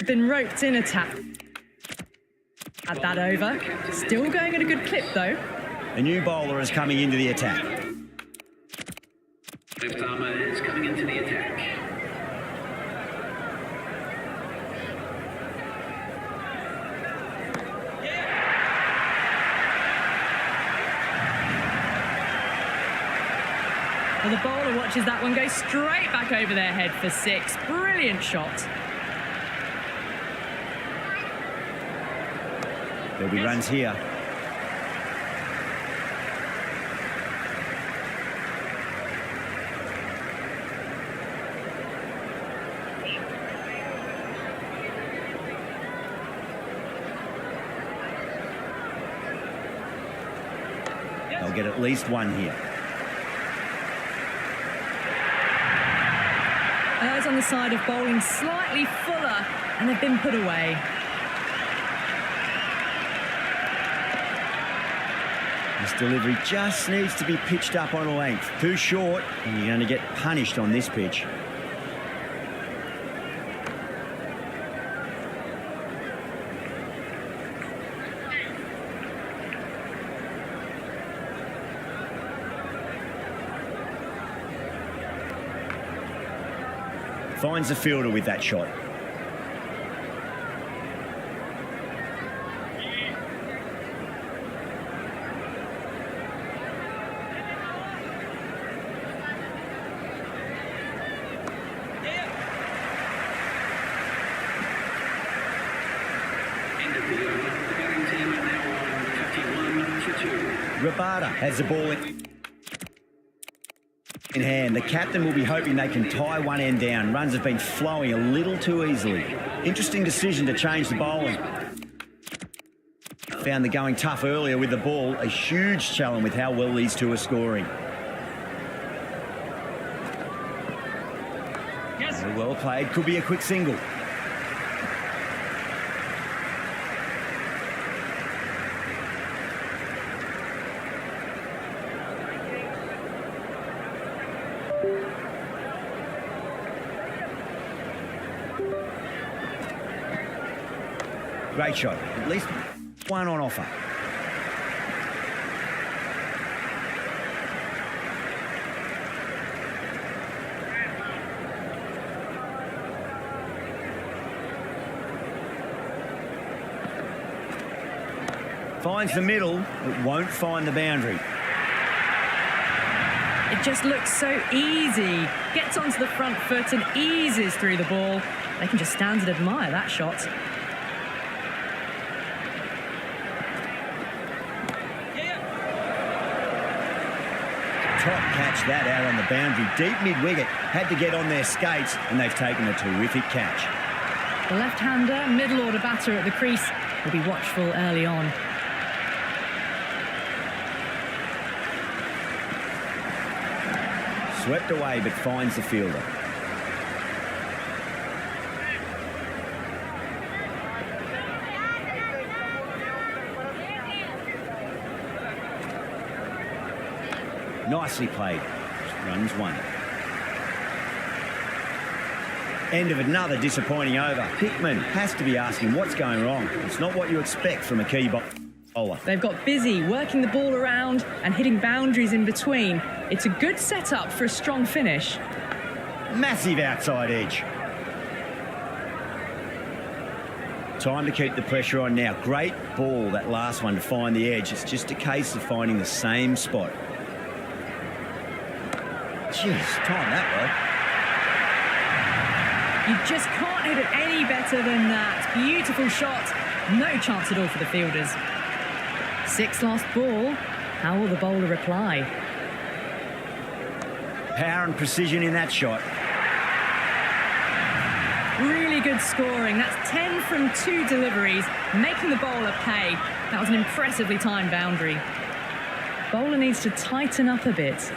Been roped in a tap. Add that over. Still going at a good clip though. A new bowler is coming into the attack. Left armour is coming into the attack. Well, the bowler watches that one go straight back over their head for 6. Brilliant shot. There'll be runs here. They'll get at least one here. Errs on the side of bowling slightly fuller, and they've been put away. This delivery just needs to be pitched up on a length. Too short, and you're going to get punished on this pitch. Finds the fielder with that shot. Rabada has the ball in hand. The captain will be hoping they can tie one end down. Runs have been flowing a little too easily. Interesting decision to change the bowling. Found the going tough earlier with the ball. A huge challenge with how well these two are scoring. Yes. Very well played. Could be a quick single. Great shot. At least one on offer. Finds the middle, but won't find the boundary. It just looks so easy. Gets onto the front foot and eases through the ball. They can just stand and admire that shot. Top catch that out on the boundary. Deep mid-wicket. Had to get on their skates, and they've taken a terrific catch. The left-hander, middle-order batter at the crease, will be watchful early on. Swept away, but finds the fielder. Nicely played. Runs one. End of another disappointing over. Hickman has to be asking what's going wrong. It's not what you expect from a key bowler. They've got busy working the ball around and hitting boundaries in between. It's a good setup for a strong finish. Massive outside edge. Time to keep the pressure on now. Great ball, that last one, to find the edge. It's just a case of finding the same spot. Jeez, time that You just can't hit it any better than that. Beautiful shot. No chance at all for the fielders. 6 last ball. How will the bowler reply? Power and precision in that shot. Really good scoring. That's 10 from 2 deliveries, making the bowler pay. That was an impressively timed boundary. Bowler needs to tighten up a bit.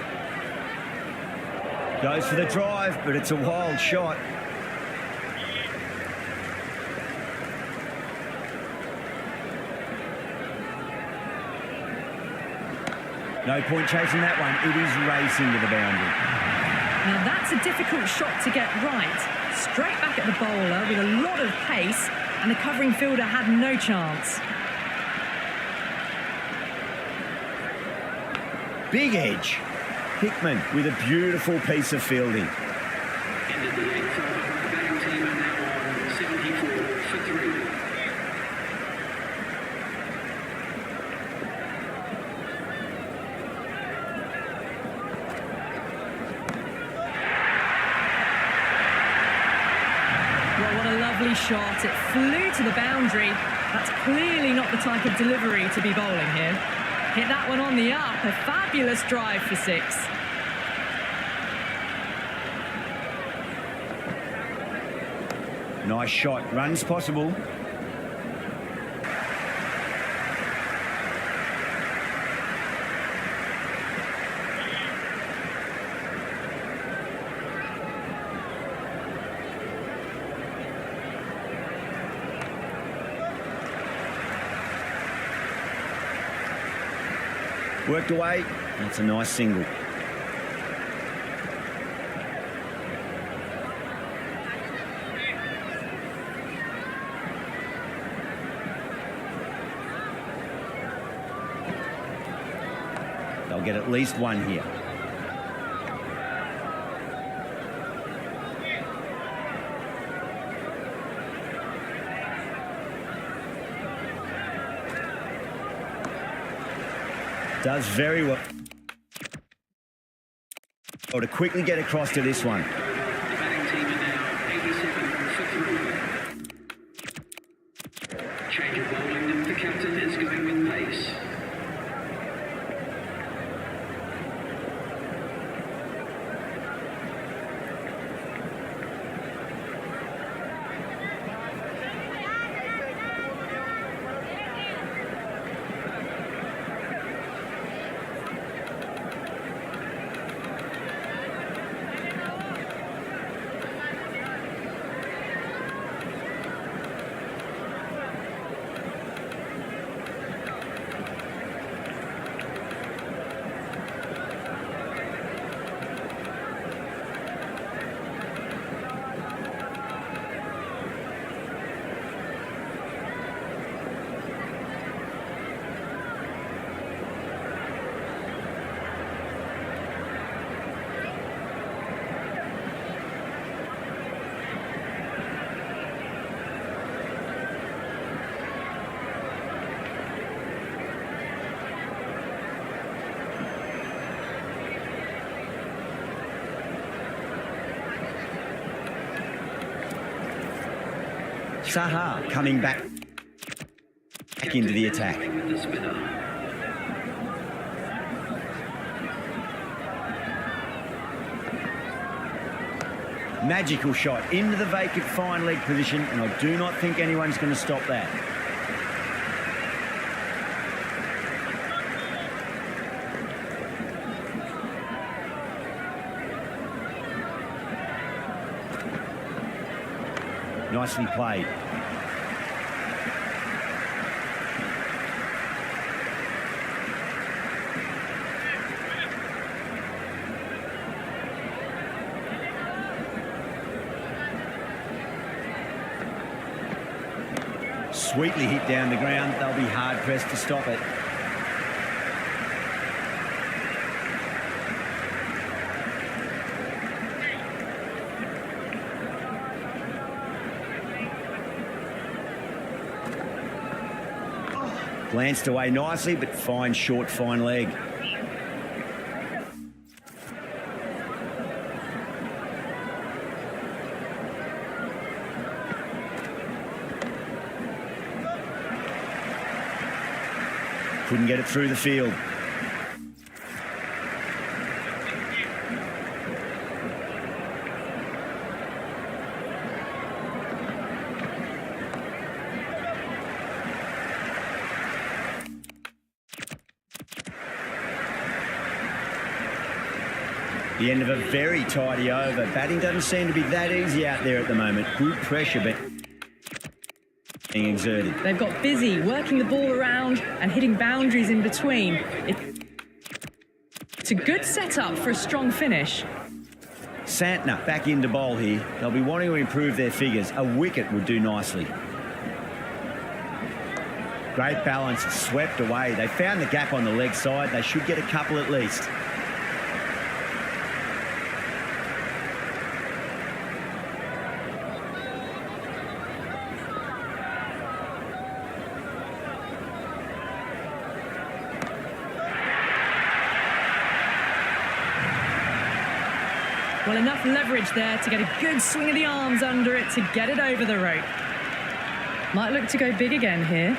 Goes for the drive, but it's a wild shot. No point chasing that one. It is racing to the boundary. Now that's a difficult shot to get right. Straight back at the bowler with a lot of pace, and the covering fielder had no chance. Big edge. Hickman with a beautiful piece of fielding. Ended the 8th over. The batting team are now on 74 for 3. Well, what a lovely shot. It flew to the boundary. That's clearly not the type of delivery to be bowling here. Hit that one on the up. A fabulous drive for 6. Nice shot. Runs possible. Worked away. That's a nice single. They'll get at least one here. Does very well to quickly get across to this one. The batting team are now 87 for 3. Change of bowling. The captain is going with pace. Saha coming back into the attack. With the spinner. Magical shot into the vacant fine leg position, and I do not think anyone's going to stop that. Nicely played. Sweetly hit down the ground. They'll be hard-pressed to stop it. Glanced away nicely, but fine, short, fine leg. Couldn't get it through the field. The end of a very tidy over. Batting doesn't seem to be that easy out there at the moment. Good pressure, but being exerted. They've got busy working the ball around and hitting boundaries in between. It's a good setup for a strong finish. Santner back into bowl here. They'll be wanting to improve their figures. A wicket would do nicely. Great balance, swept away. They found the gap on the leg side. They should get a couple at least. Well, enough leverage there to get a good swing of the arms under it to get it over the rope. Might look to go big again here.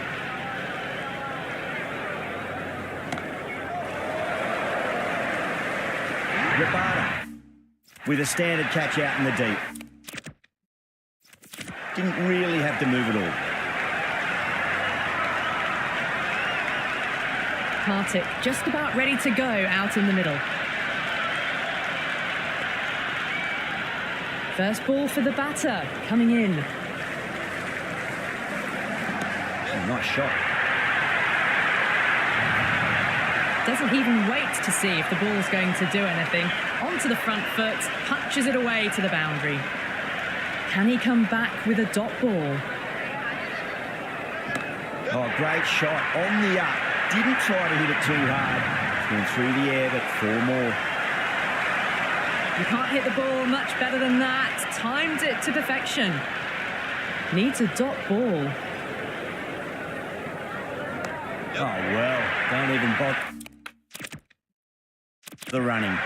Rabada with a standard catch out in the deep. Didn't really have to move at all. Kartik just about ready to go out in the middle. First ball for the batter, coming in. Oh, nice shot. Doesn't even wait to see if the ball's going to do anything. Onto the front foot, punches it away to the boundary. Can he come back with a dot ball? Oh, great shot on the up. Didn't try to hit it too hard. It's gone through the air, but 4 more. You can't hit the ball much better than that. Timed it to perfection. Needs a dot ball. Oh, well, don't even bother the running.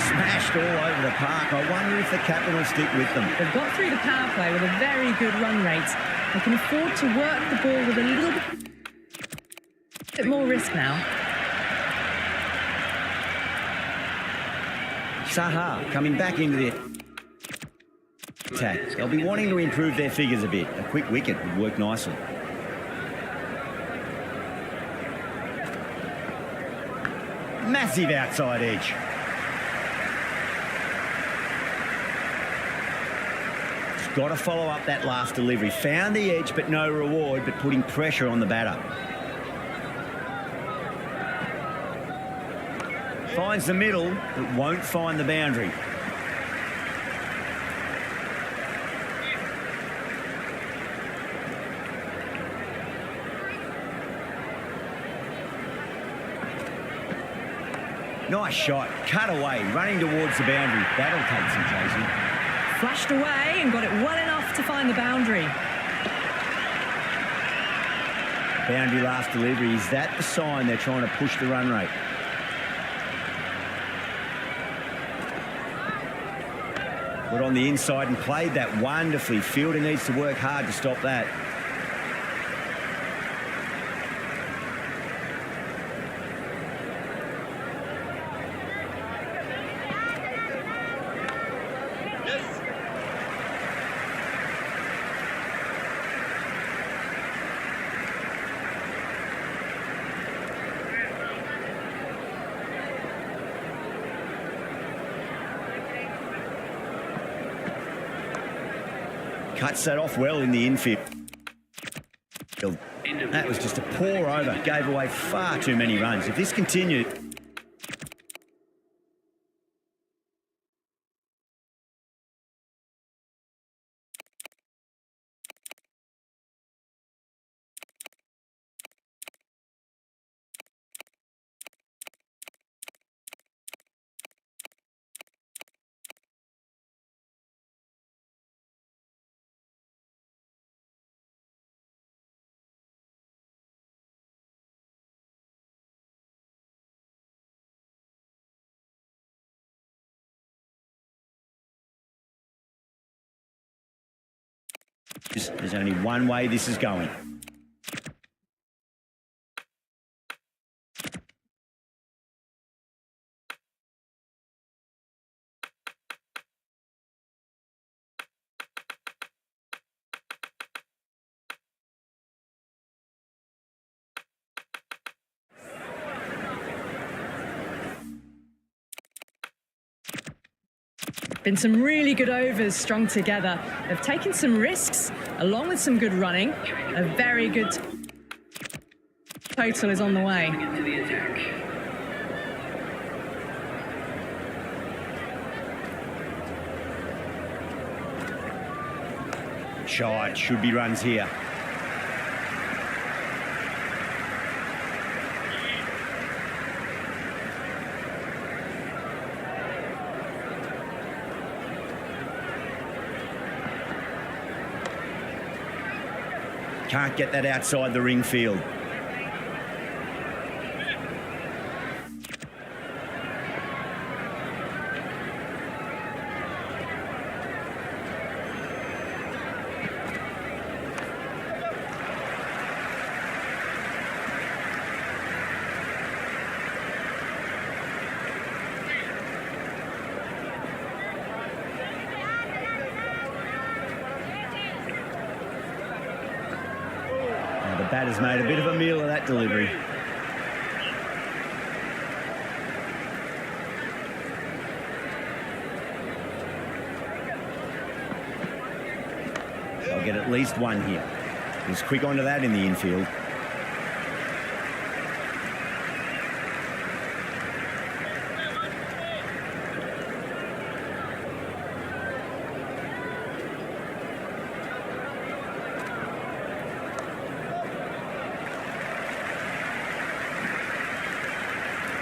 Smashed all over the park. I wonder if the captain will stick with them. They've got through the power play with a very good run rate. They can afford to work the ball with a little bit more risk now. Saha coming back into the attack. They'll be wanting to improve their figures a bit. A quick wicket would work nicely. Massive outside edge. Just got to follow up that last delivery. Found the edge, but no reward, but putting pressure on the batter. Finds the middle, but won't find the boundary. Nice shot, cut away, running towards the boundary. That'll take some chasing. Flashed away and got it well enough to find the boundary. Boundary last delivery, is that the sign they're trying to push the run rate? Got on the inside and played that wonderfully. Fielder needs to work hard to stop that. Cuts that off well in the infield. That was just a pour over. Gave away far too many runs. If this continued... There's only one way this is going. Been some really good overs strung together. They've taken some risks, along with some good running. A very good total is on the way. Into the attack. shot. Should be runs here. Can't get that outside the ring field. The batter's made a bit of a meal of that delivery. They'll get at least one here. He's quick onto that in the infield.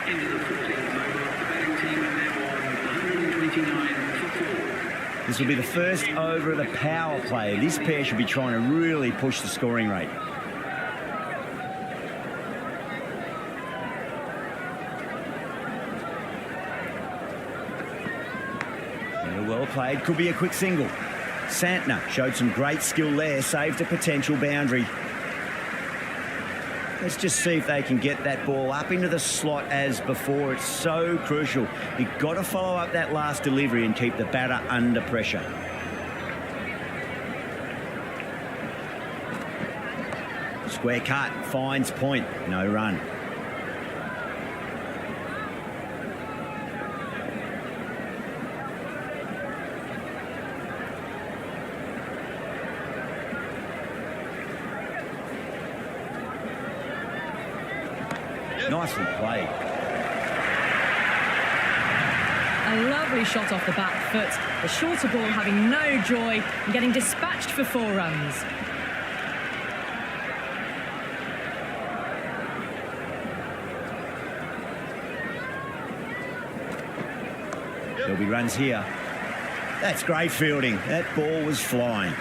Into the 14th over. The batting team are now on 129 for 4. This will be the first over of the power play. This pair should be trying to really push the scoring rate. Well played. Could be a quick single. Santner showed some great skill there. Saved a potential boundary. Let's just see if they can get that ball up into the slot as before. It's so crucial. You've got to follow up that last delivery and keep the batter under pressure. Square cut, finds point, no run. Nicely played. A lovely shot off the back foot. The shorter ball having no joy and getting dispatched for 4 runs. There'll be runs here. That's great fielding. That ball was flying.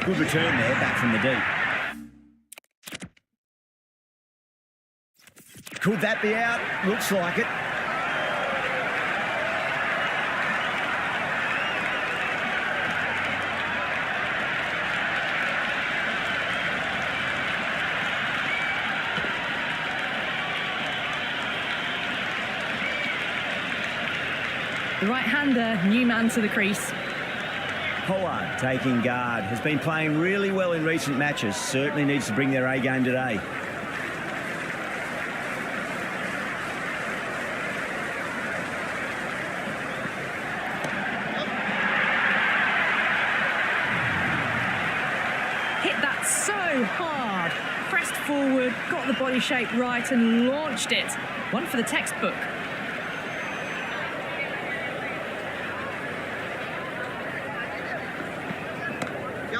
Good return there, back from the deep. Could that be out? Looks like it. The right-hander, new man to the crease. Pollard taking guard. Has been playing really well in recent matches. Certainly needs to bring their A game today. So hard, pressed forward, got the body shape right and launched it. One for the textbook.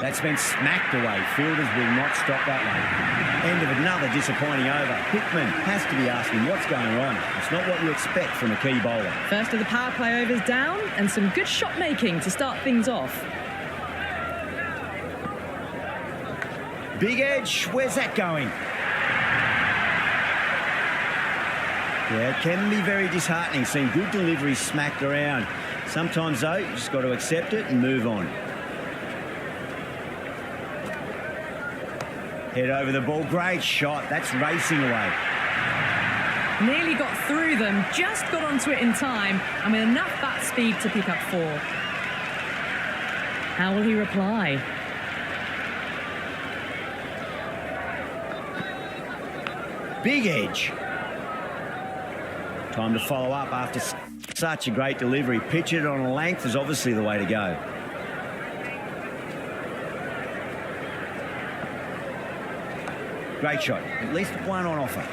That's been smacked away. Fielders will not stop that one. End of another disappointing over. Hickman has to be asking what's going on. It's not what you expect from a key bowler. First of the power play overs down and some good shot making to start things off. Big edge, where's that going? Yeah, it can be very disheartening seeing good deliveries smacked around. Sometimes, though, you just got to accept it and move on. Head over the ball, great shot. That's racing away. Nearly got through them, just got onto it in time, and with enough bat speed to pick up 4. How will he reply? Big edge. Time to follow up after such a great delivery. Pitch it on a length is obviously the way to go. Great shot. At least one on offer.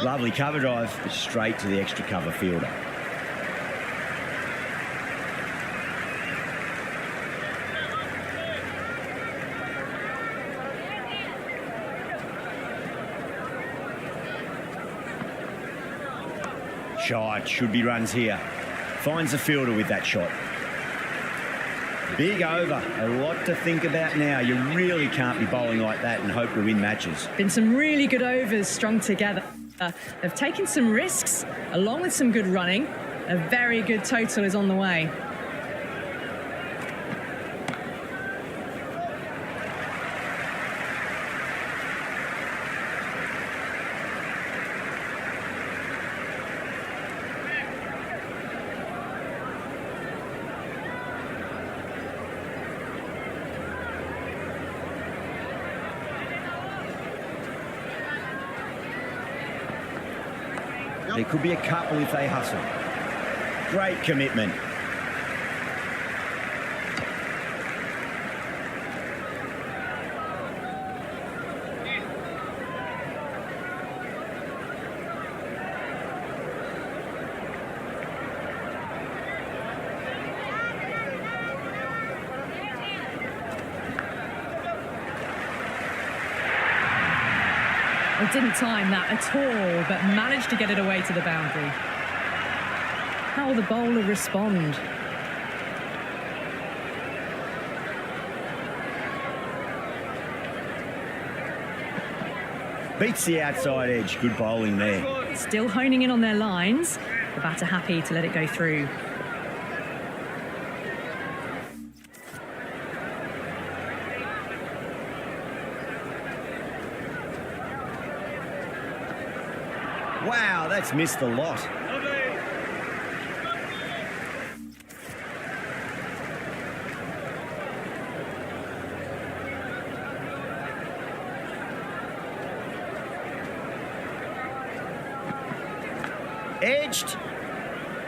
Lovely cover drive, straight to the extra cover fielder. Shot, should be runs here. Finds the fielder with that shot. Big over, a lot to think about now. You really can't be bowling like that and hope to win matches. Been some really good overs strung together. They've taken some risks, along with some good running. A very good total is on the way. There could be a couple if they hustle. Great commitment. Didn't time that at all, but managed to get it away to the boundary. How will the bowler respond? Beats the outside edge. Good bowling there. Still honing in on their lines. The batter happy to let it go through. Wow, that's missed the lot. Edged.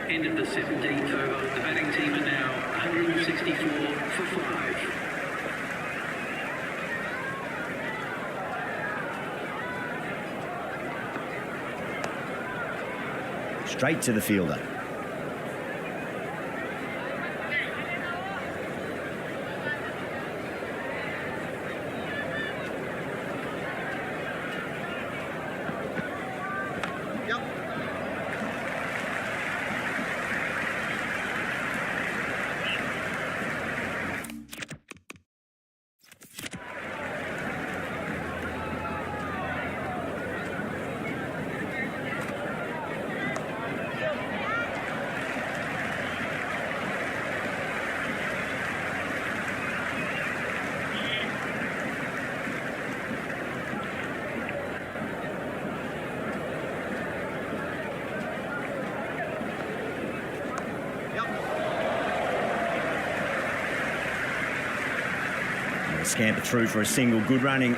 End of the 17th over. The batting team are now 164 for 5. Straight to the fielder. Scamper through for a single. Good running.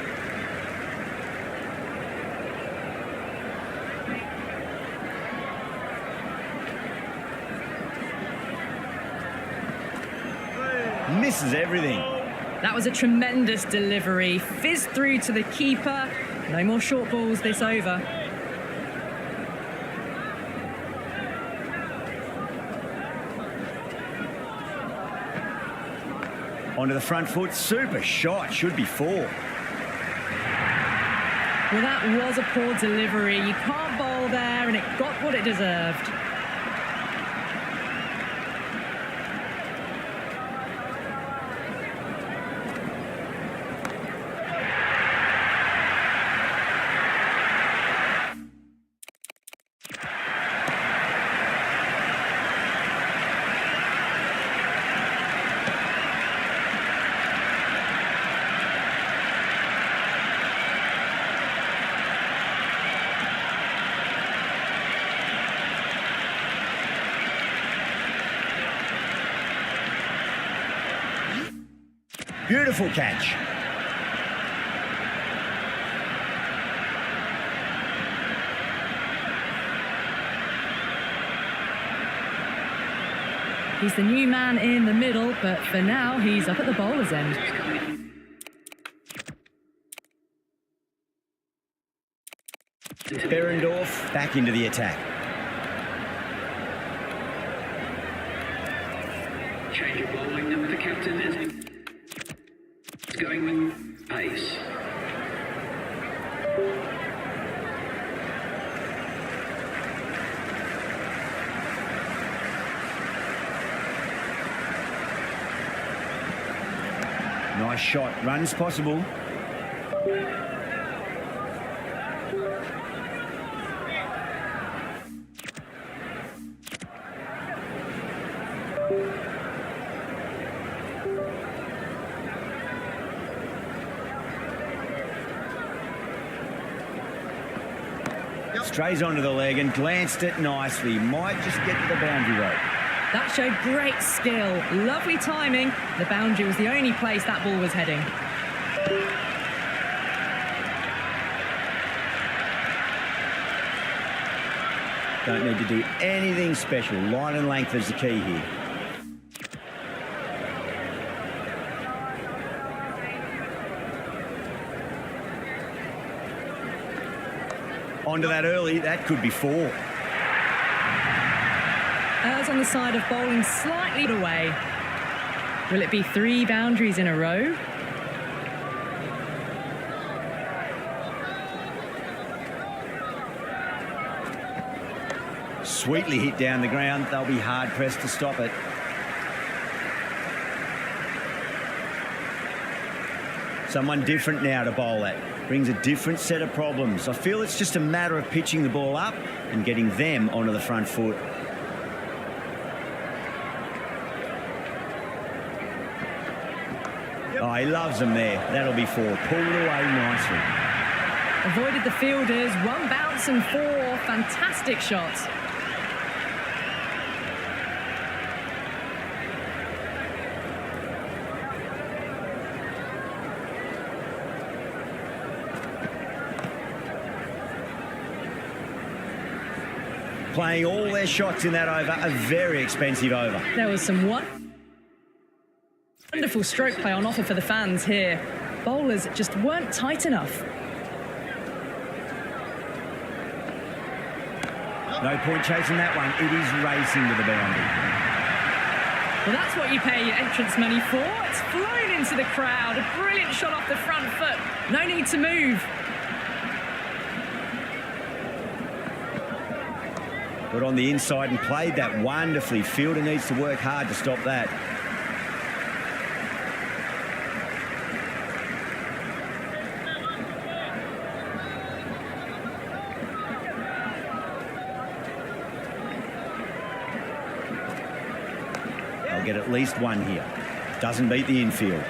Misses everything. That was a tremendous delivery. Fizzed through to the keeper. No more short balls this over. Onto the front foot. Super shot. Should be 4. Well, that was a poor delivery. You can't bowl there, and it got what it deserved. Beautiful catch. He's the new man in the middle, but for now, he's up at the bowler's end. Berendorf back into the attack. Change of bowling now with the captain as it's going with pace. Nice shot. Runs possible. Strays onto the leg and glanced it nicely. Might just get to the boundary rope. That showed great skill. Lovely timing. The boundary was the only place that ball was heading. Don't need to do anything special. Line and length is the key here. Onto that early, that could be 4. Errs on the side of bowling slightly away. Will it be 3 boundaries in a row? Sweetly hit down the ground. They'll be hard pressed to stop it. Someone different now to bowl at. Brings a different set of problems. I feel it's just a matter of pitching the ball up and getting them onto the front foot. Oh, he loves them there. That'll be 4. Pulled away nicely. Avoided the fielders. 1 bounce and 4. Fantastic shots. Playing all their shots in that over, a very expensive over. There was some wonderful stroke play on offer for the fans here. Bowlers just weren't tight enough. No point chasing that one. It is racing to the boundary. Well, that's what you pay your entrance money for. It's flown into the crowd. A brilliant shot off the front foot. No need to move. Got on the inside and played that wonderfully. Fielder needs to work hard to stop that. They'll get at least 1 here. Doesn't beat the infield.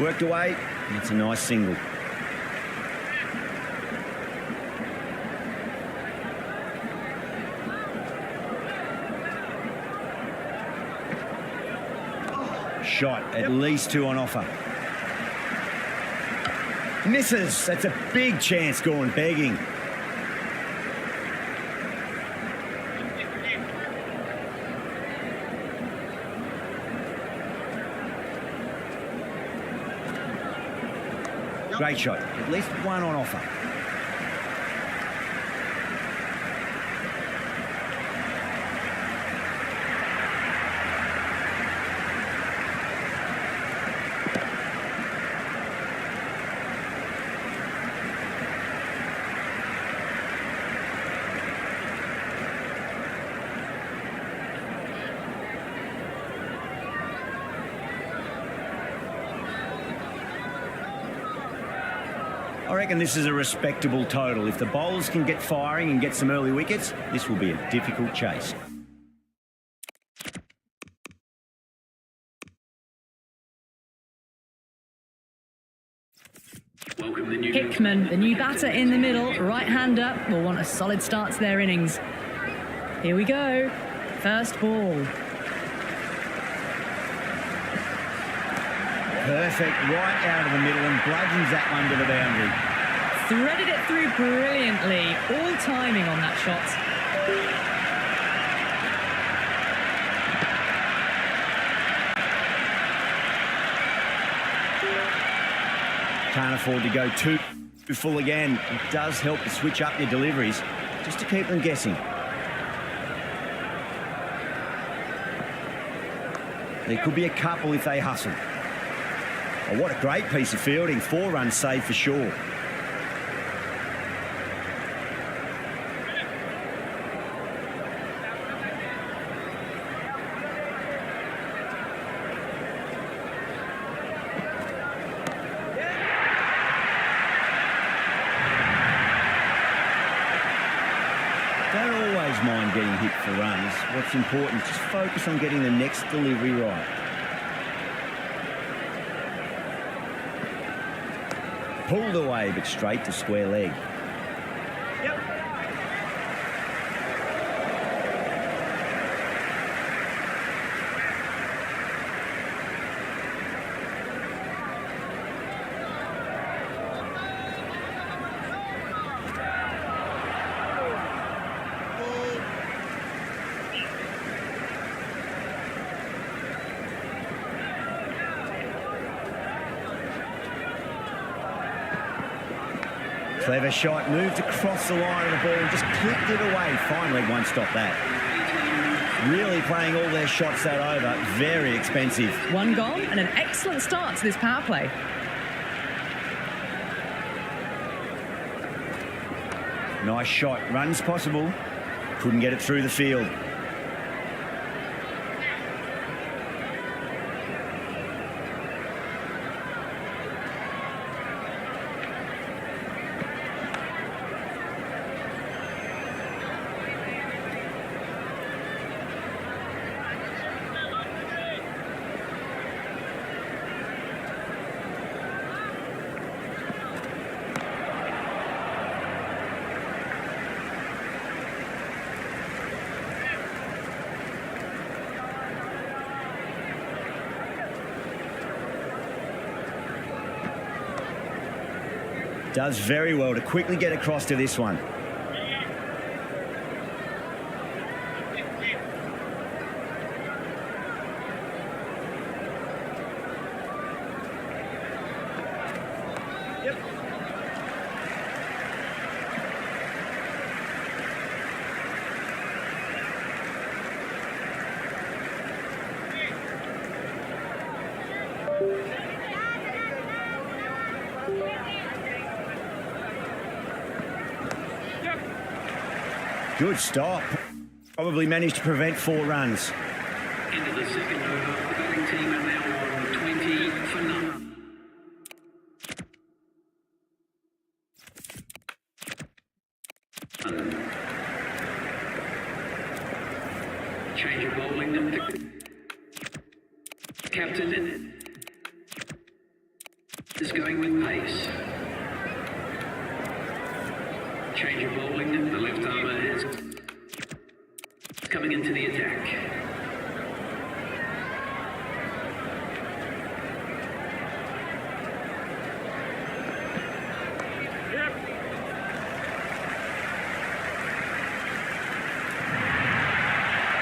Worked away. That's a nice single. Shot, at least 2 on offer. Misses. That's a big chance going begging. Great shot. At least 1 on offer. I reckon this is a respectable total. If the bowlers can get firing and get some early wickets, this will be a difficult chase. Welcome the new Hickman, the new batter in the middle, right-hander, will want a solid start to their innings. Here we go. First ball. Perfect, right out of the middle and bludgeons that one to the boundary. Threaded it through brilliantly. All timing on that shot. Can't afford to go too full again. It does help to switch up your deliveries just to keep them guessing. There could be a couple if they hustle. Oh, what a great piece of fielding. 4 runs saved for sure. Don't always mind getting hit for runs. What's important is just focus on getting the next delivery right. Pulled away, but straight to square leg. Clever shot, moved across the line of the ball and just clipped it away. Fine leg won't stop that. Really playing all their shots that over. Very expensive. One goal and an excellent start to this power play. Nice shot. Runs possible. Couldn't get it through the field. Does very well to quickly get across to this one. Good stop. Probably managed to prevent 4 runs. Into the second over, the batting team are now on 20 for none. Change of bowling number. Captain is going with pace. Change of bowling. The left armour is coming into the attack.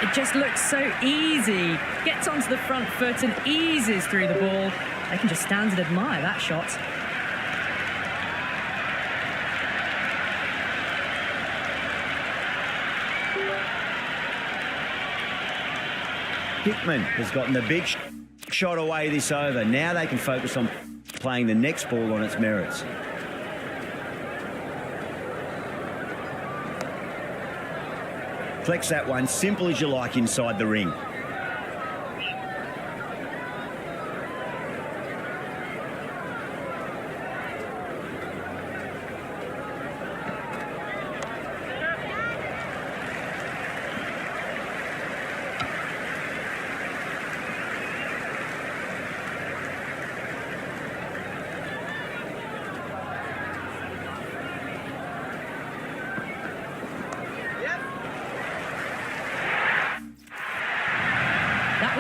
It just looks so easy. Gets onto the front foot and eases through the ball. They can just stand and admire that shot. Hickman has gotten the big shot away this over. Now they can focus on playing the next ball on its merits. Flex that one, simple as you like inside the ring.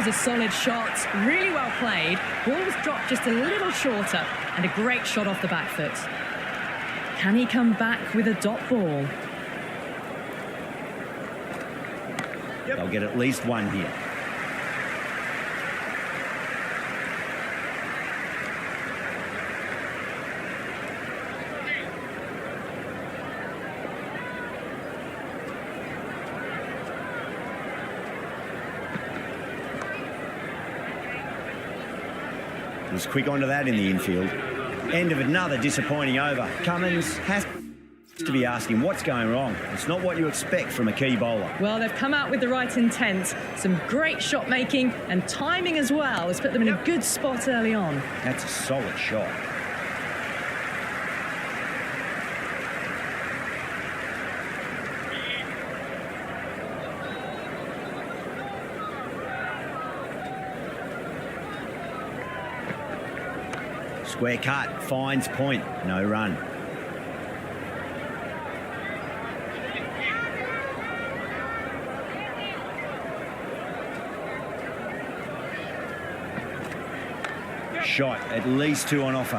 was a solid shot, really well played. Ball was dropped just a little shorter and a great shot off the back foot. Can he come back with a dot ball? They'll get at least one here. Was quick onto that in the infield. End of another disappointing over. Cummins has to be asking what's going wrong. It's not what you expect from a key bowler. Well, they've come out with the right intent. Some great shot making and timing as well has put them in a good spot early on. That's a solid shot. Square cut, finds point, no run. Shot, at least two on offer.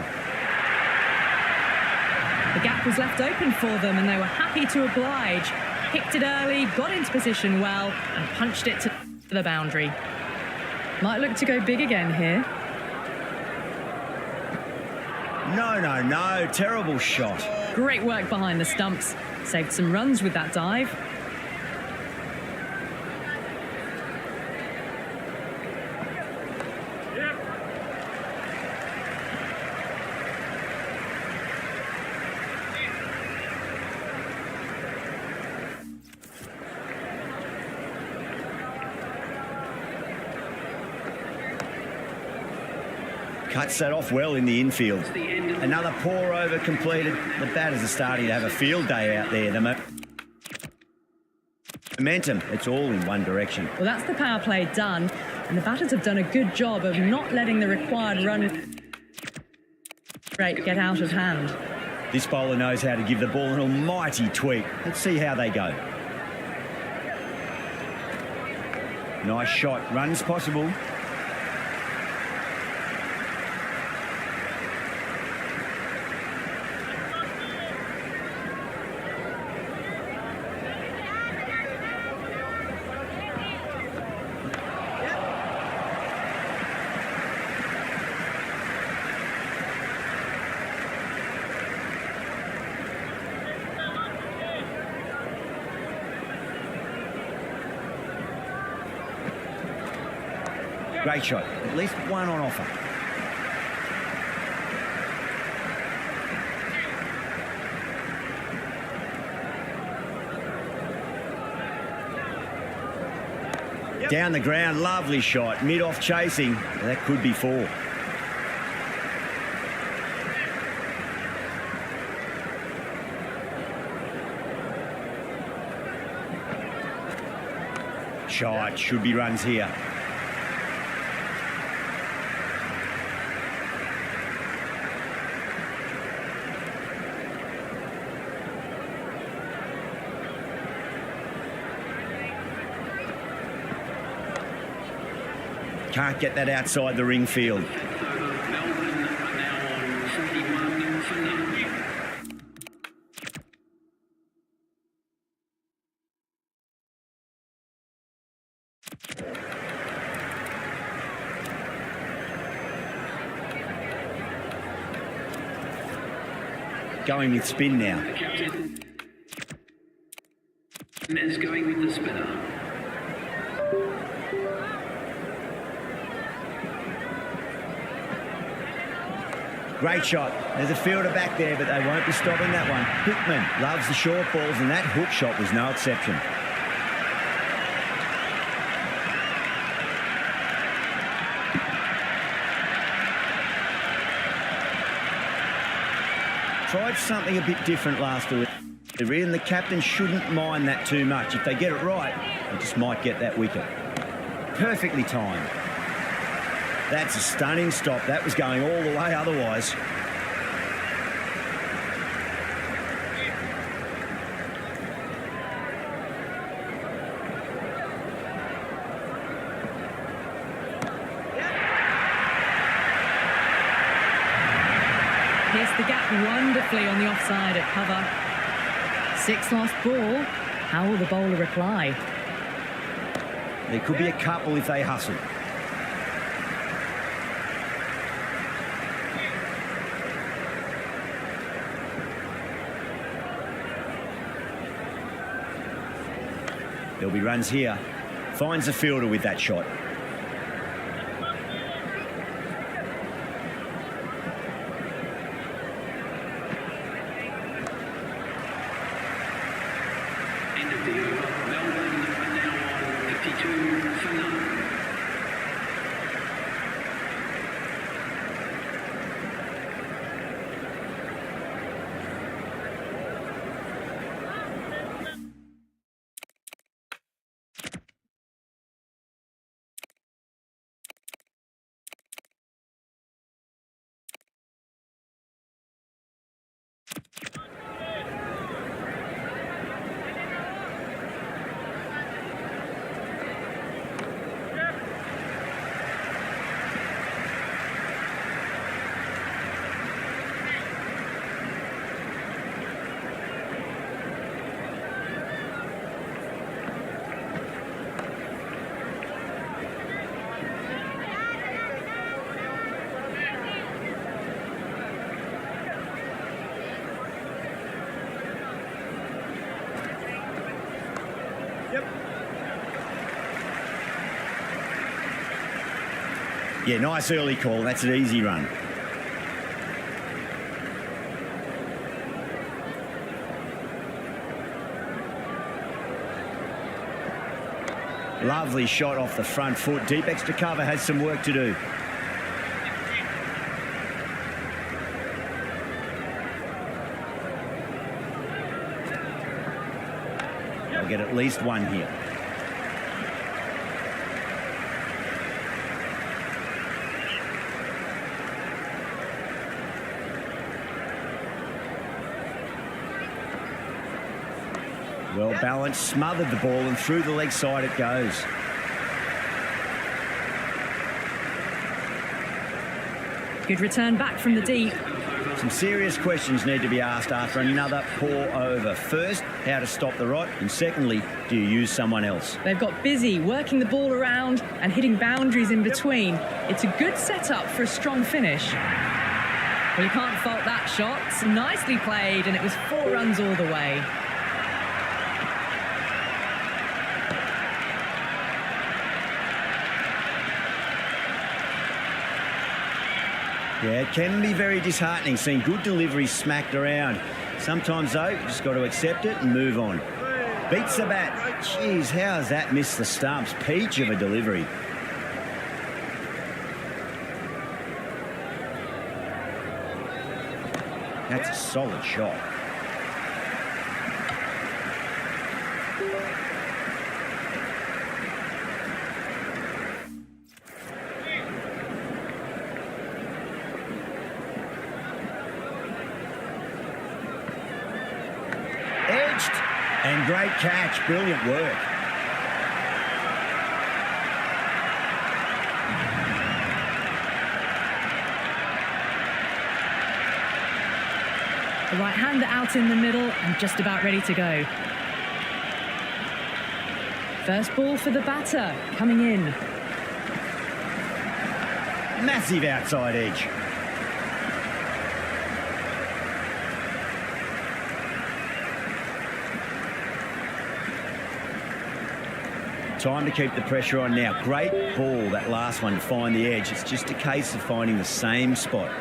The gap was left open for them and they were happy to oblige. Picked it early, got into position well and punched it to the boundary. Might look to go big again here. No, terrible shot. Great work behind the stumps. Saved some runs with that dive. Cuts that off well in the infield. Another poor over completed. The batters are starting to have a field day out there. The momentum, it's all in one direction. Well, that's the power play done, and the batters have done a good job of not letting the required run rate get out of hand. This bowler knows how to give the ball an almighty tweak. Let's see how they go. Nice shot. Runs possible. Great shot. At least one on offer. Down the ground, lovely shot. Mid-off chasing. That could be four. Shot. Should be runs here. Can't get that outside the ring field. Melbourne are now on 41 for none. Going with spin now. The captain. Nez going with the spinner. Great shot. There's a fielder back there, but they won't be stopping that one. Hickman loves the short balls, and that hook shot was no exception. Tried something a bit different last delivery, and the captain shouldn't mind that too much. If they get it right, they just might get that wicket. Perfectly timed. That's a stunning stop. That was going all the way otherwise. Pierced the gap wonderfully on the offside at cover. 6 lost ball. How will the bowler reply? There could be a couple if they hustle. There'll be runs here. Finds the fielder with that shot. End of the over. Melbourne are now on 52 for none. Yeah, nice early call. That's an easy run. Lovely shot off the front foot. Deep extra cover has some work to do. They'll get at least one here. Well balanced, smothered the ball, and through the leg side it goes. Good return back from the deep. Some serious questions need to be asked after another poor over. First, how to stop the rot, and secondly, do you use someone else? They've got busy working the ball around and hitting boundaries in between. It's a good setup for a strong finish. Well, you can't fault that shot. It's nicely played, and it was 4 runs all the way. Yeah, it can be very disheartening seeing good deliveries smacked around. Sometimes, though, you just got to accept it and move on. Beats the bat. Jeez, how has that missed the stumps? Peach of a delivery. That's a solid shot. Edged and great catch. Brilliant work. The right-hander out in the middle and just about ready to go. First ball for the batter, coming in. Massive outside edge. Time to keep the pressure on now. Great ball, that last one, to find the edge. It's just a case of finding the same spot.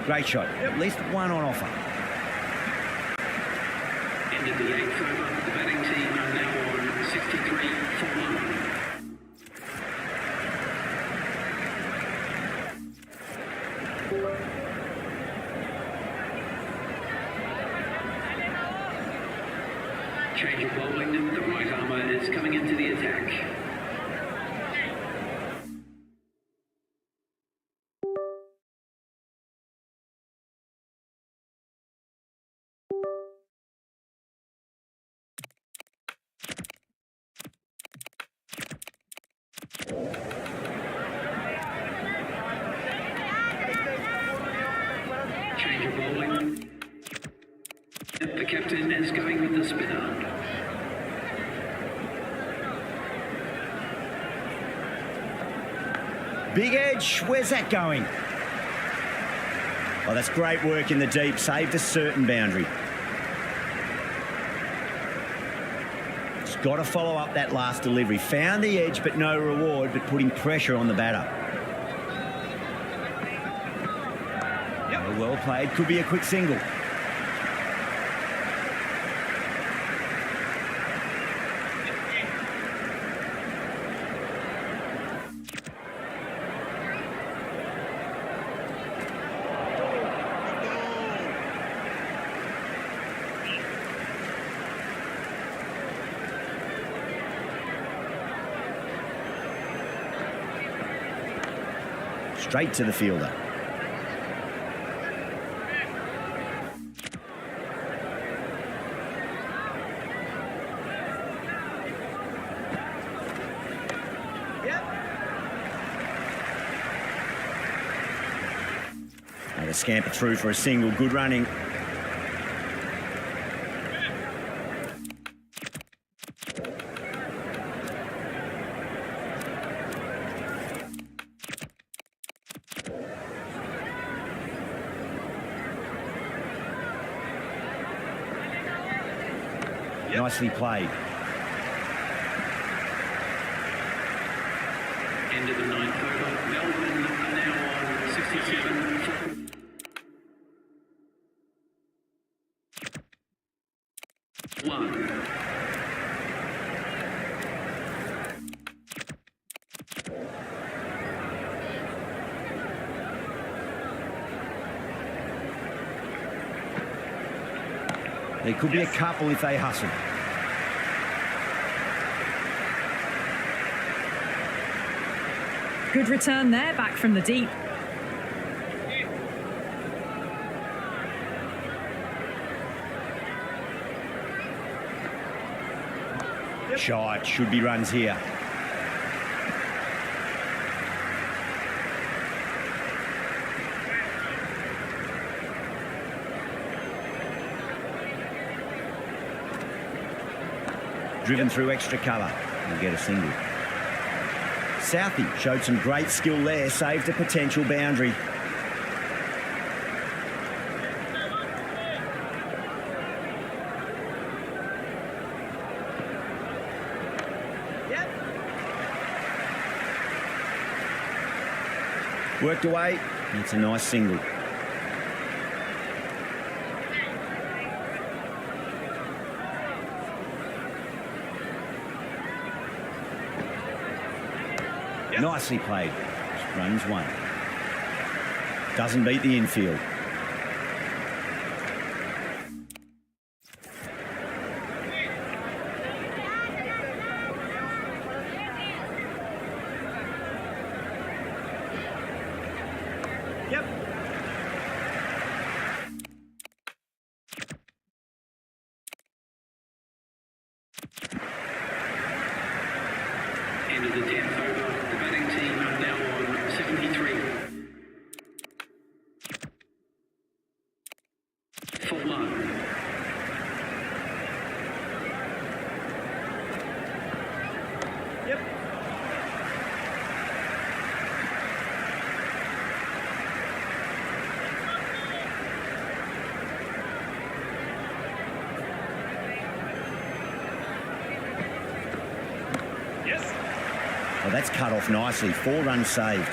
Great shot. At least one on offer. End of the 8th over. The batting team are now on 63 for 1. Change of bowling. The right armour is coming into the attack. change of bowling. The captain is going with the spinner. Big edge, where's that going? Oh, that's great work in the deep, saved a certain boundary. Just got to follow up that last delivery. Found the edge, but no reward, but putting pressure on the batter. Oh, well played, could be a quick single. Straight to the fielder. And a scamper through for a single. Good running. Nicely played. End of the ninth over. Melbourne are now on 67. One. There could be a couple if they hustle. Good return there, back from the deep. Shot, should be runs here. Driven through extra cover and get a single. Southey showed some great skill there, saved a potential boundary. Worked away, and it's a nice single. Nicely played. Runs one. Doesn't beat the infield. End of the 10th over. The batting team are now on 73. For one. Well, that's cut off nicely. 4 runs saved.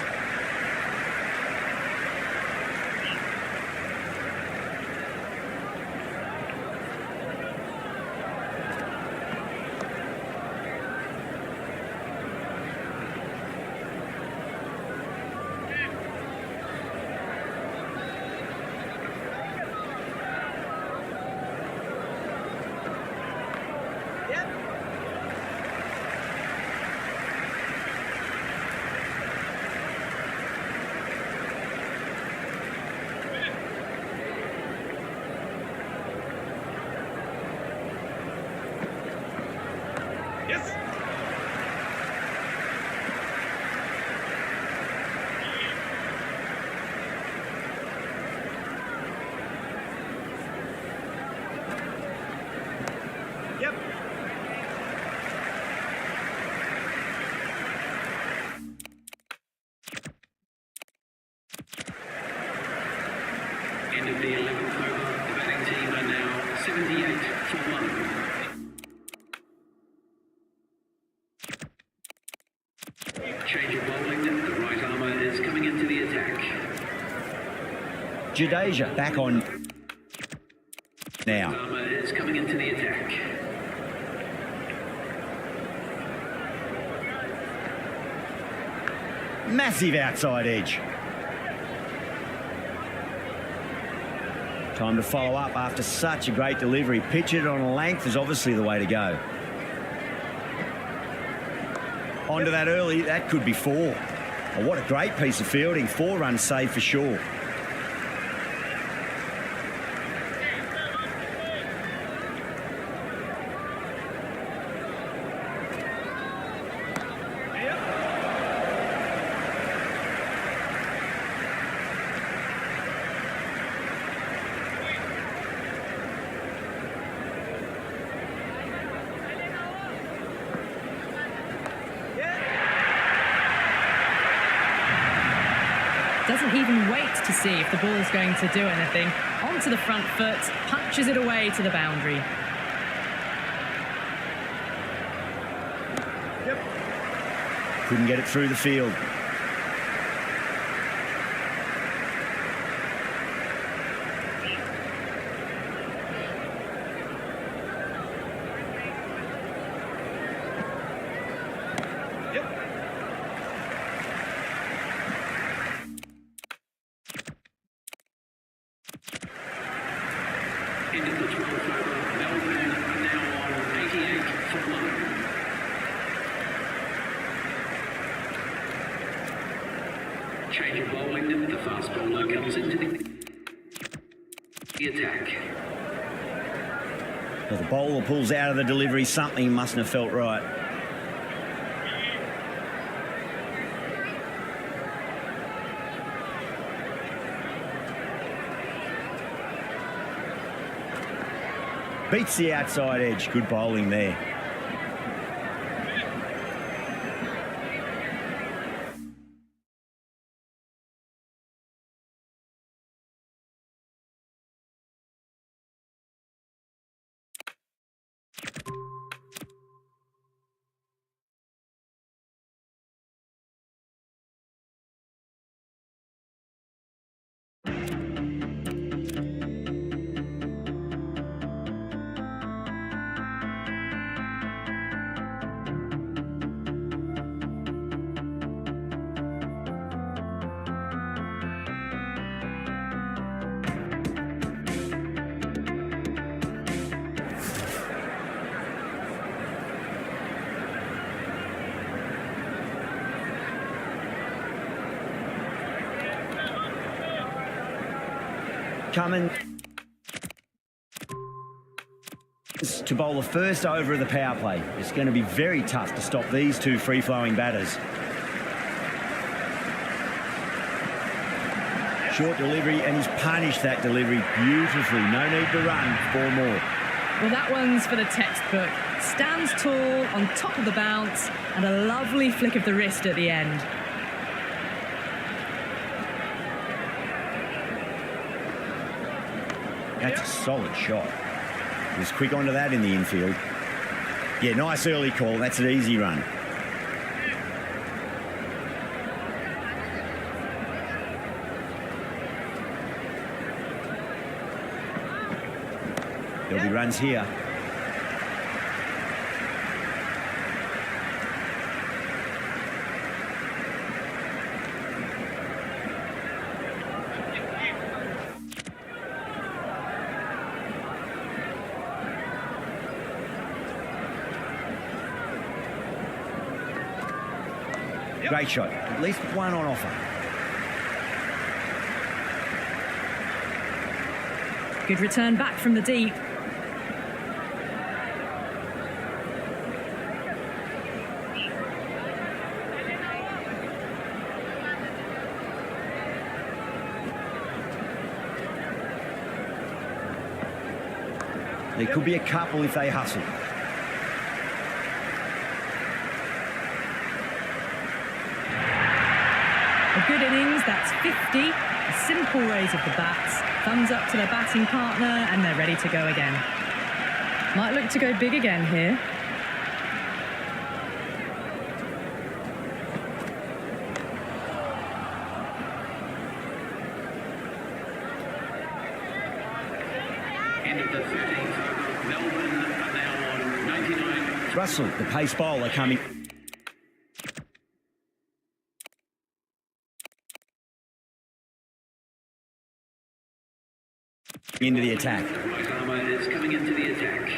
end of the 11th over. The batting team are now 78 for 1. Change of bowling. The right armour is coming into the attack. Jadeja back on now. Armour is coming into the attack. Massive outside edge. Time to follow up after such a great delivery. Pitch it on a length is obviously the way to go. Onto that early, that could be 4. Oh, what a great piece of fielding. 4 runs saved for sure. Doesn't even wait to see if the ball's going to do anything. Onto the front foot, punches it away to the boundary. Couldn't get it through the field. Into the 12th over. Melbourne are now on 88 for 1. Change of bowling. The fast bowler comes into the attack. Well, the bowler pulls out of the delivery. Something mustn't have felt right. Beats the outside edge. Good bowling there. Coming to bowl the first over of the power play. It's going to be very tough to stop these two free-flowing batters. Short delivery, and he's punished that delivery beautifully. No need to run. 4 more. Well, that one's for the textbook. Stands tall on top of the bounce and a lovely flick of the wrist at the end. That's a solid shot. He was quick onto that in the infield. Yeah, nice early call. That's an easy run. There'll be runs here. Great shot. At least one on offer. Good return back from the deep. There could be a couple if they hustle. A good innings, that's 50. A simple raise of the bats. Thumbs up to their batting partner, and they're ready to go again. Might look to go big again here. End of the 13th over. Melbourne are now on 99. Russell, the pace bowler, coming into the attack. Right armour is coming into the attack.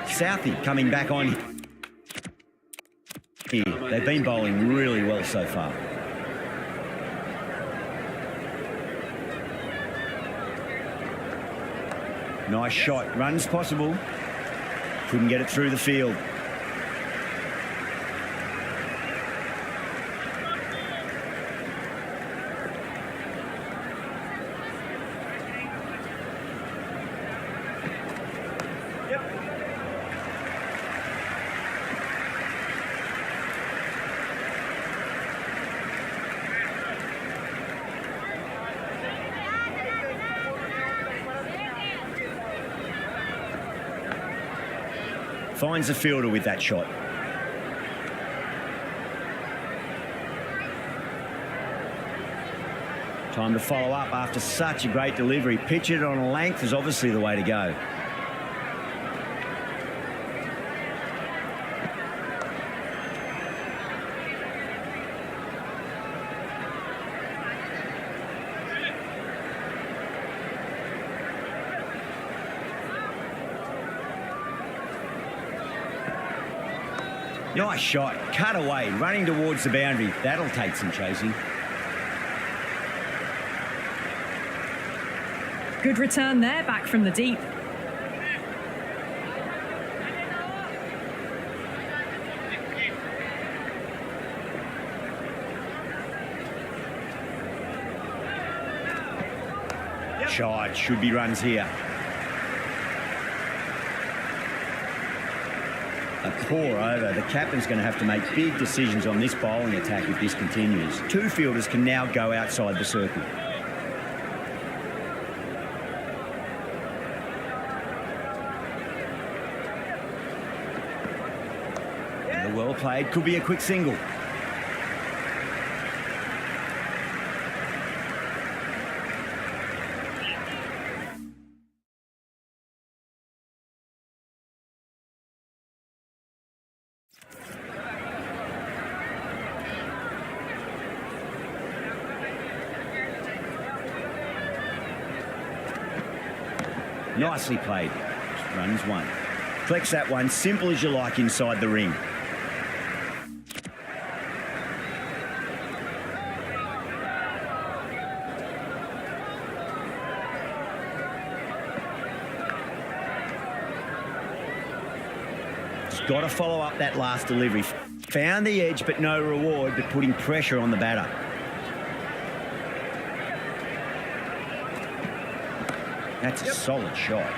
Southey coming back on here. They've been bowling really well so far. Nice shot. Runs possible. Couldn't get it through the field. Finds the fielder with that shot. Time to follow up after such a great delivery. Pitch it on a length is obviously the way to go. Nice shot, cut away, running towards the boundary. That'll take some chasing. Good return there, back from the deep. Shot, should be runs here. A pour over. The captain's going to have to make big decisions on this bowling attack if this continues. Two fielders can now go outside the circle. And the well played could be a quick single. Nicely played. Runs one. Flex that one, simple as you like inside the ring. Just got to follow up that last delivery. Found the edge, but no reward, but putting pressure on the batter. That's a solid shot.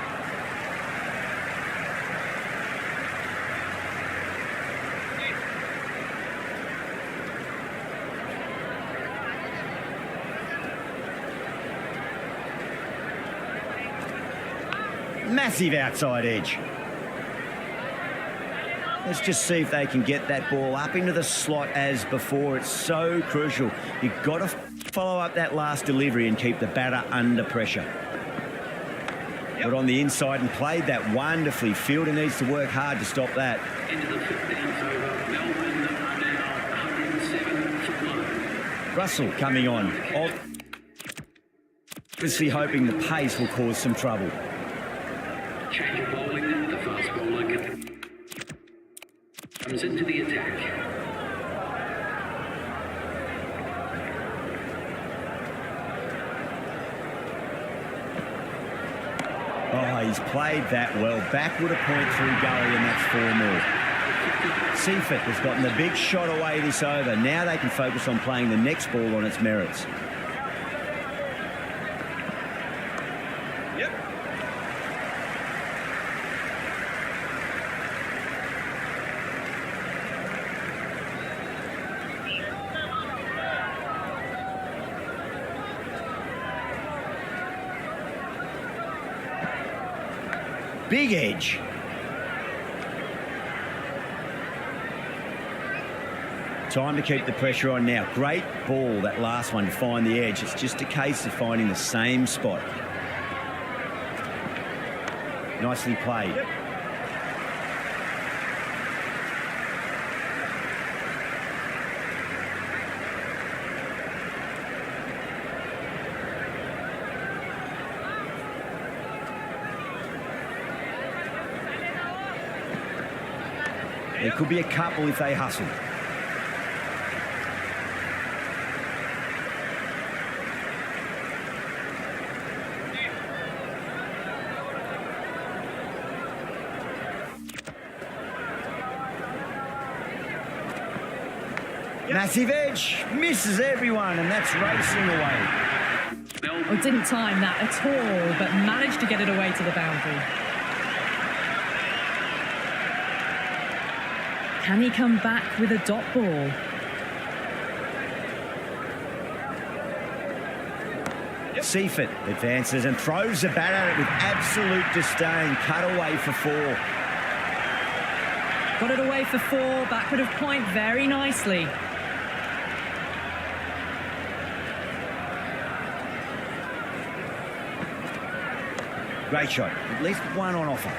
Massive outside edge. Let's just see if they can get that ball up into the slot as before. It's so crucial. You've got to follow up that last delivery and keep the batter under pressure. Got on the inside and played that wonderfully. Fielder needs to work hard to stop that. Into the 15th over. Melbourne are now 107 for 1. Russell coming on. Obviously hoping the pace will cause some trouble. Change of bowling. The fast bowler comes into the attack. Oh, he's played that well. Backward a point through gully, and that's 4 more. Seaford has gotten the big shot away this over. Now they can focus on playing the next ball on its merits. Big edge. Time to keep the pressure on now. Great ball, that last one, to find the edge. It's just a case of finding the same spot. Nicely played. There could be a couple if they hustle. Massive edge, misses everyone, and that's racing away. Oh, didn't time that at all, but managed to get it away to the boundary. Can he come back with a dot ball? Seaford advances and throws the bat at it with absolute disdain. Cut away for 4. Got it away for 4, backward of point very nicely. Great shot, at least one on offer.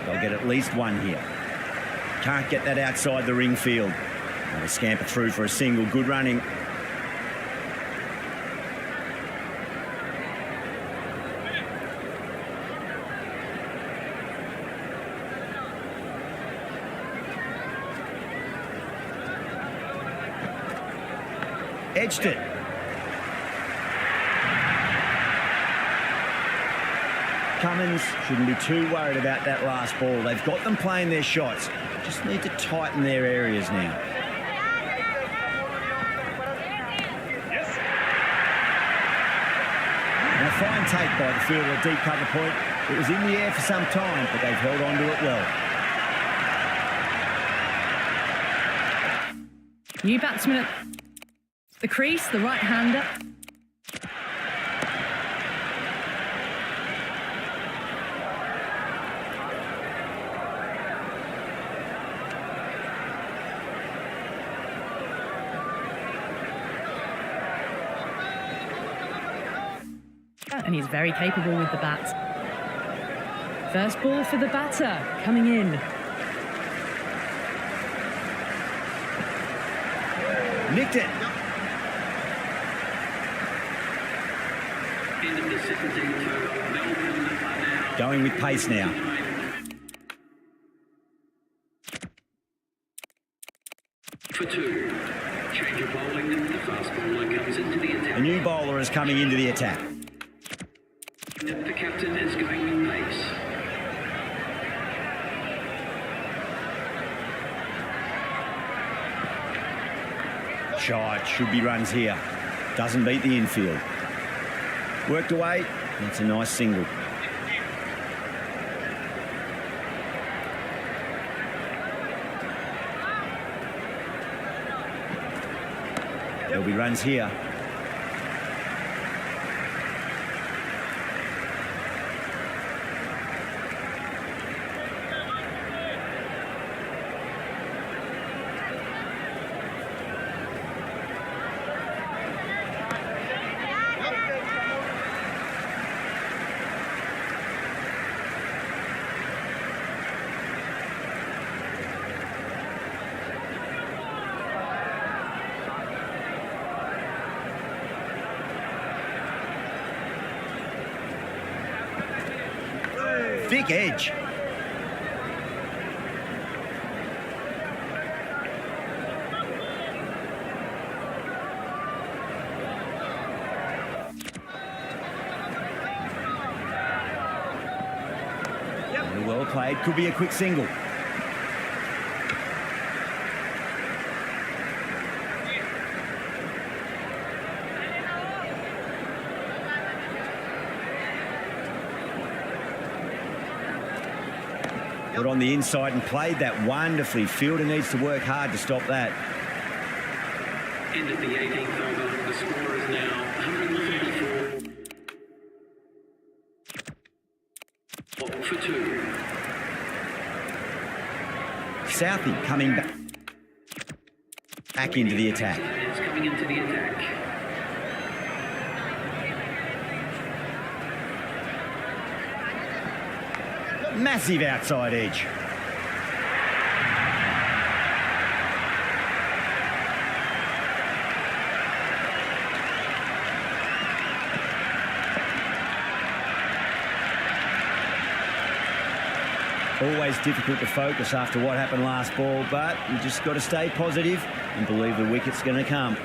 They'll get at least one here. Can't get that outside the ring field. And they scamper through for a single. Good running. Edged it. Cummins shouldn't be too worried about that last ball. They've got them playing their shots. Just need to tighten their areas now. And a fine take by the fielder at deep cover point. It was in the air for some time, but they've held on to it well. New batsman at the crease, the right-hander. And he's very capable with the bat. First ball for the batter, coming in. Nicked it. End of the 17th over. Melbourne are now Going with pace now. for 2. Change of bowling. The fast bowler comes into the attack. A new bowler is coming into the attack. The captain is going with pace. Shot, should be runs here. Doesn't beat the infield. Worked away, that's a nice single. There'll be runs here. Thick edge. Well played, could be a quick single. Got on the inside and played that wonderfully. Fielder needs to work hard to stop that. End of the 18th over. The score is now 134. Ball for 2. Southey coming back into the attack. It's coming into the attack. Massive outside edge. Always difficult to focus after what happened last ball, but you just got to stay positive and believe the wicket's going to come.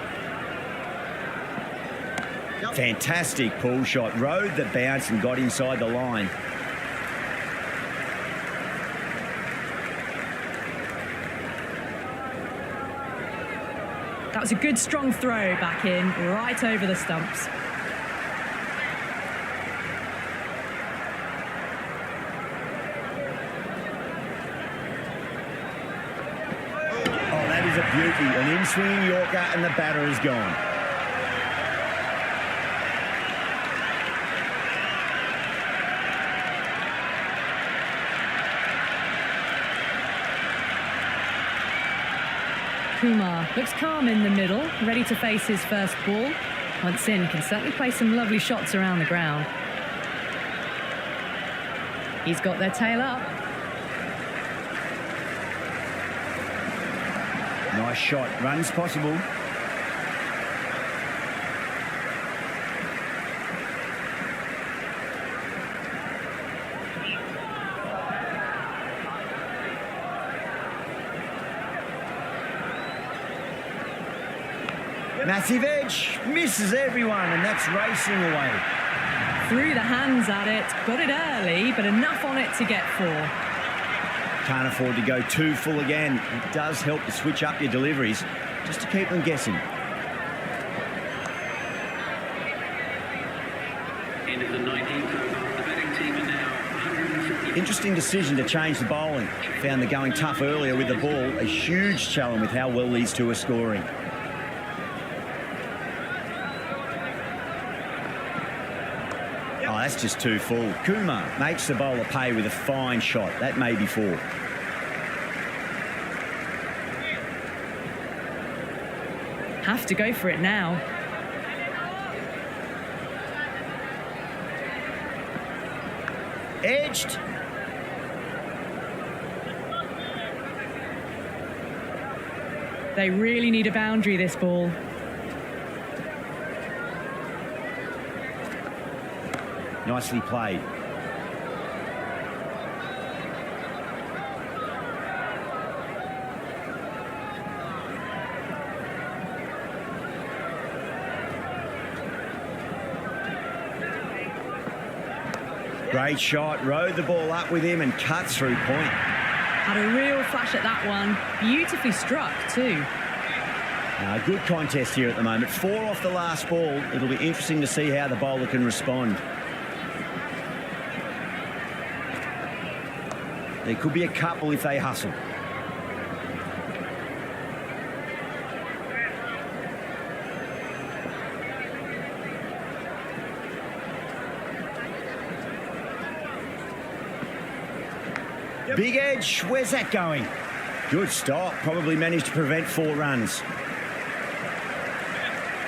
Fantastic pull shot. Rode the bounce and got inside the line. That was a good strong throw back in, right over the stumps. Oh, that is a beauty. An in-swinging Yorker and the batter is gone. Kumar looks calm in the middle, ready to face his first ball. Once in, can certainly play some lovely shots around the ground. He's got their tail up. Nice shot. Runs possible. Massive edge, misses everyone, and that's racing away. Threw the hands at it, got it early, but enough on it to get 4. Can't afford to go too full again. It does help to switch up your deliveries, just to keep them guessing. End of the 19th over. The batting team are now 150. Interesting decision to change the bowling. Found the going tough earlier with the ball. A huge challenge with how well these two are scoring. Oh, that's just too full. Kumar makes the bowler pay with a fine shot. That may be 4. Have to go for it now. Edged. They really need a boundary, this ball. Nicely played. Great shot, rode the ball up with him and cuts through point. Had a real flash at that one. Beautifully struck too. Now, a good contest here at the moment. 4 off the last ball. It'll be interesting to see how the bowler can respond. There could be a couple if they hustle. Big edge, where's that going? Good stop, probably managed to prevent 4 runs.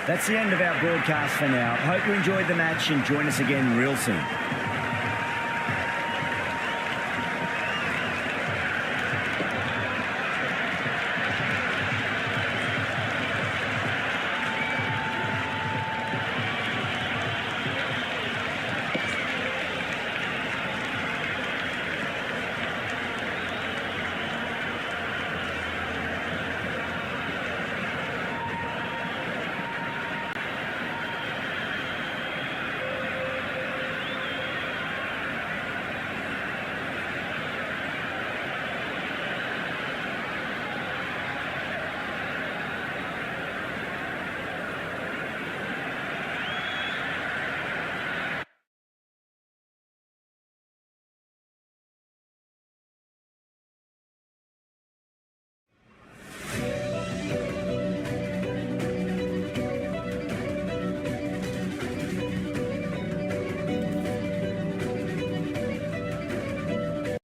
That's the end of our broadcast for now. Hope you enjoyed the match and join us again real soon.